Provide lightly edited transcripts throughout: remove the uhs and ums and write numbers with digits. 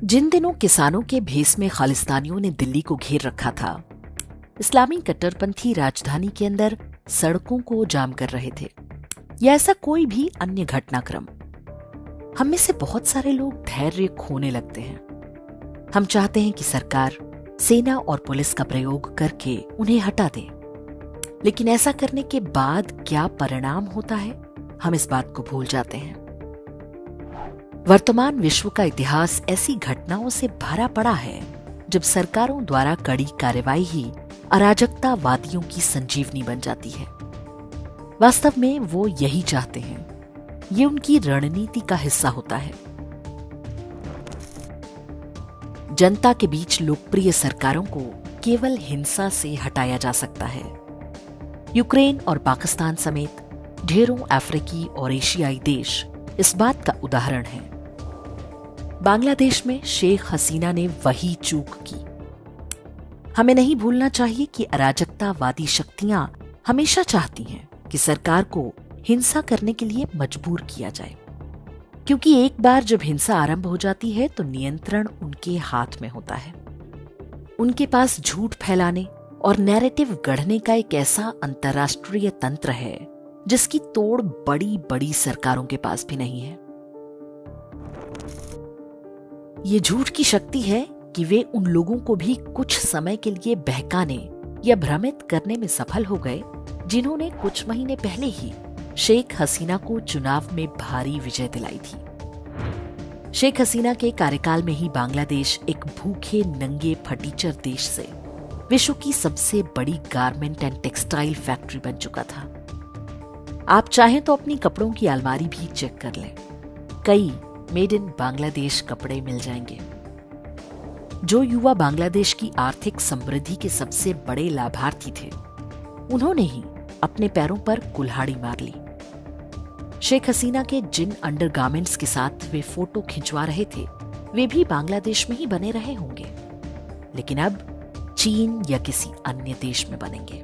जिन दिनों किसानों के भेस में खालिस्तानियों ने दिल्ली को घेर रखा था, इस्लामी कट्टरपंथी राजधानी के अंदर सड़कों को जाम कर रहे थे, या ऐसा कोई भी अन्य घटनाक्रम, हम में से बहुत सारे लोग धैर्य खोने लगते हैं। हम चाहते हैं कि सरकार सेना और पुलिस का प्रयोग करके उन्हें हटा दे, लेकिन ऐसा करने के बाद क्या परिणाम होता है, हम इस बात को भूल जाते हैं। वर्तमान विश्व का इतिहास ऐसी घटनाओं से भरा पड़ा है जब सरकारों द्वारा कड़ी कार्रवाई ही अराजकतावादियों की संजीवनी बन जाती है। वास्तव में वो यही चाहते हैं, ये उनकी रणनीति का हिस्सा होता है। जनता के बीच लोकप्रिय सरकारों को केवल हिंसा से हटाया जा सकता है। यूक्रेन और पाकिस्तान समेत ढेरों अफ्रीकी और एशियाई देश इस बात का उदाहरण हैं। बांग्लादेश में शेख हसीना ने वही चूक की। हमें नहीं भूलना चाहिए कि अराजकतावादी शक्तियां हमेशा चाहती हैं कि सरकार को हिंसा करने के लिए मजबूर किया जाए, क्योंकि एक बार जब हिंसा आरंभ हो जाती है तो नियंत्रण उनके हाथ में होता है। उनके पास झूठ फैलाने और नैरेटिव गढ़ने का एक ऐसा अंतर्राष्ट्रीय तंत्र है जिसकी तोड़ बड़ी बड़ी सरकारों के पास भी नहीं है। ये झूठ की शक्ति है कि वे उन लोगों को भी कुछ समय के लिए बहकाने या भ्रमित करने में सफल हो गए जिन्होंने कुछ महीने पहले ही शेख हसीना को चुनाव में भारी विजय दिलाई थी। शेख हसीना के कार्यकाल में ही बांग्लादेश एक भूखे नंगे फटीचर देश से विश्व की सबसे बड़ी गारमेंट एंड टेक्सटाइल फैक्ट्री बन चुका था। आप चाहें तो अपनी कपड़ों की अलमारी भी चेक कर लें, कई मेड इन बांग्लादेश कपड़े मिल जाएंगे। जो युवा बांग्लादेश की आर्थिक समृद्धि के सबसे बड़े लाभार्थी थे, उन्होंने ही अपने पैरों पर कुल्हाड़ी मार ली। शेख हसीना के जिन अंडरगारमेंट्स के साथ वे फोटो खिंचवा रहे थे, वे भी बांग्लादेश में ही बने रहे होंगे, लेकिन अब चीन या किसी अन्य देश में बनेंगे।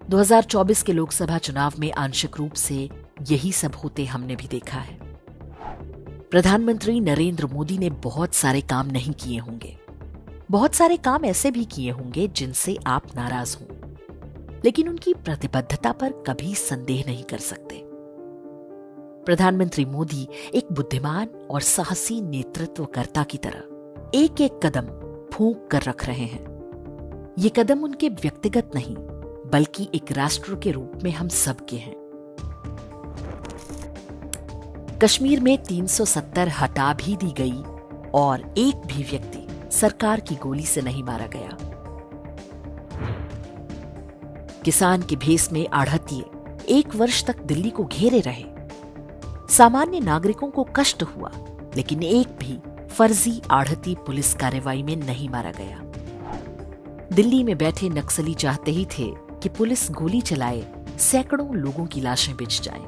2024 के लोकसभा चुनाव में आंशिक रूप से यही सब होते हमने भी देखा है। प्रधानमंत्री नरेंद्र मोदी ने बहुत सारे काम नहीं किए होंगे, बहुत सारे काम ऐसे भी किए होंगे जिनसे आप नाराज हों, लेकिन उनकी प्रतिबद्धता पर कभी संदेह नहीं कर सकते। प्रधानमंत्री मोदी एक बुद्धिमान और साहसी नेतृत्वकर्ता की तरह एक एक कदम फूंक कर रख रहे हैं। ये कदम उनके व्यक्तिगत नहीं, बल्कि एक राष्ट्र के रूप में हम सबके हैं। कश्मीर में 370 हटा भी दी गई और एक भी व्यक्ति सरकार की गोली से नहीं मारा गया। किसान के भेस में आढ़तिये 1 वर्ष तक दिल्ली को घेरे रहे। सामान्य नागरिकों को कष्ट हुआ, लेकिन एक भी फर्जी आढ़ती पुलिस कार्रवाई में नहीं मारा गया। दिल्ली में बैठे नक्सली चाहते ही थे कि पुलिस गोली चलाए, सैकड़ों लोगों की लाशें बिछ जाएं।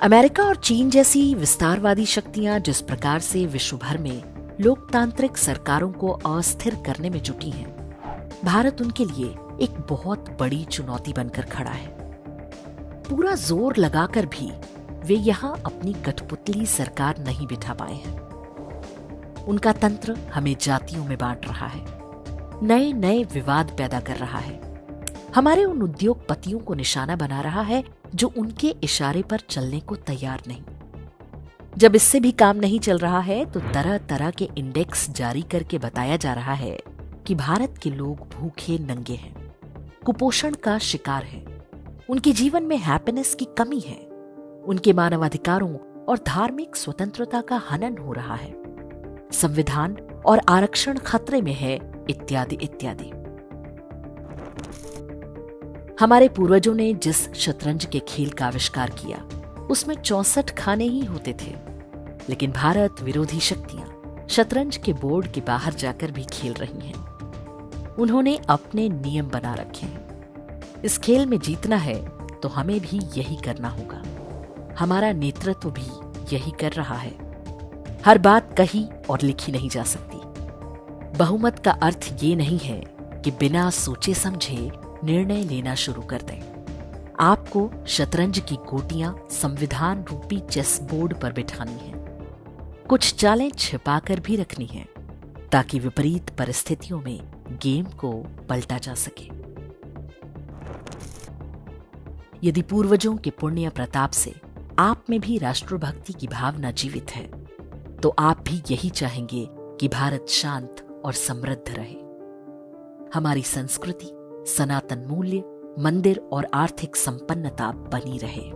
अमेरिका और चीन जैसी विस्तारवादी शक्तियां जिस प्रकार से विश्व भर में लोकतांत्रिक सरकारों को अस्थिर करने में जुटी हैं, भारत उनके लिए एक बहुत बड़ी चुनौती बनकर खड़ा है। पूरा जोर लगाकर भी वे यहां अपनी कठपुतली सरकार नहीं बिठा पाए हैं। उनका तंत्र हमें जातियों में बांट रहा है, नए नए विवाद पैदा कर रहा है, हमारे उन उद्योगपतियों को निशाना बना रहा है जो उनके इशारे पर चलने को तैयार नहीं। जब इससे भी काम नहीं चल रहा है तो तरह तरह के इंडेक्स जारी करके बताया जा रहा है कि भारत के लोग भूखे नंगे हैं, कुपोषण का शिकार हैं, उनके जीवन में हैप्पीनेस की कमी है, उनके मानवाधिकारों और धार्मिक स्वतंत्रता का हनन हो रहा है, संविधान और आरक्षण खतरे में है, इत्यादि इत्यादि। हमारे पूर्वजों ने जिस शतरंज के खेल का आविष्कार किया, उसमें 64 खाने ही होते थे, लेकिन भारत विरोधी शक्तियां शतरंज के बोर्ड के बाहर जाकर भी खेल रही हैं। उन्होंने अपने नियम बना रखे हैं। इस खेल में जीतना है तो हमें भी यही करना होगा। हमारा नेतृत्व भी यही कर रहा है। हर बात कही और लिखी नहीं जा सकती। बहुमत का अर्थ ये नहीं है कि बिना सोचे समझे निर्णय लेना शुरू कर दें। आपको शतरंज की गोटियां संविधान रूपी चेस बोर्ड पर बिठानी है। कुछ चालें छिपाकर भी रखनी है ताकि विपरीत परिस्थितियों में गेम को पलटा जा सके। यदि पूर्वजों के पुण्य प्रताप से आप में भी राष्ट्रभक्ति की भावना जीवित है, तो आप भी यही चाहेंगे कि भारत शांत और समृद्ध रहे। हमारी संस्कृति, सनातन मूल्य, मंदिर और आर्थिक संपन्नता बनी रहे।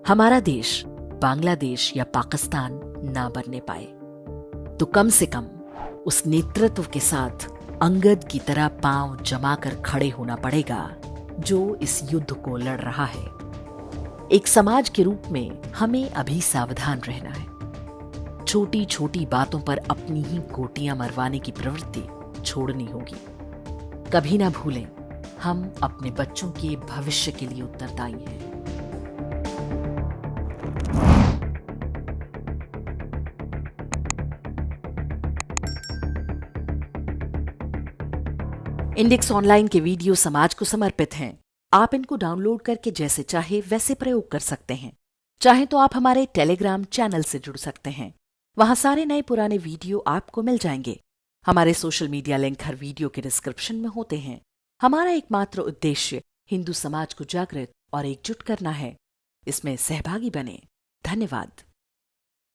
हमारा देश बांग्लादेश या पाकिस्तान ना बनने पाए, तो कम से कम उस नेतृत्व के साथ अंगद की तरह पांव जमाकर खड़े होना पड़ेगा जो इस युद्ध को लड़ रहा है। एक समाज के रूप में हमें अभी सावधान रहना है। छोटी छोटी बातों पर अपनी ही गोटियां मरवाने की प्रवृत्ति छोड़नी होगी। कभी ना भूलें, हम अपने बच्चों के भविष्य के लिए उत्तरदायी हैं। इंडेक्स ऑनलाइन के वीडियो समाज को समर्पित हैं। आप इनको डाउनलोड करके जैसे चाहे वैसे प्रयोग कर सकते हैं। चाहे तो आप हमारे टेलीग्राम चैनल से जुड़ सकते हैं। वहां सारे नए पुराने वीडियो आपको मिल जाएंगे। हमारे सोशल मीडिया लिंक हर वीडियो के डिस्क्रिप्शन में होते हैं। हमारा एकमात्र उद्देश्य हिंदू समाज को जागृत और एकजुट करना है। इसमें सहभागी बने। धन्यवाद।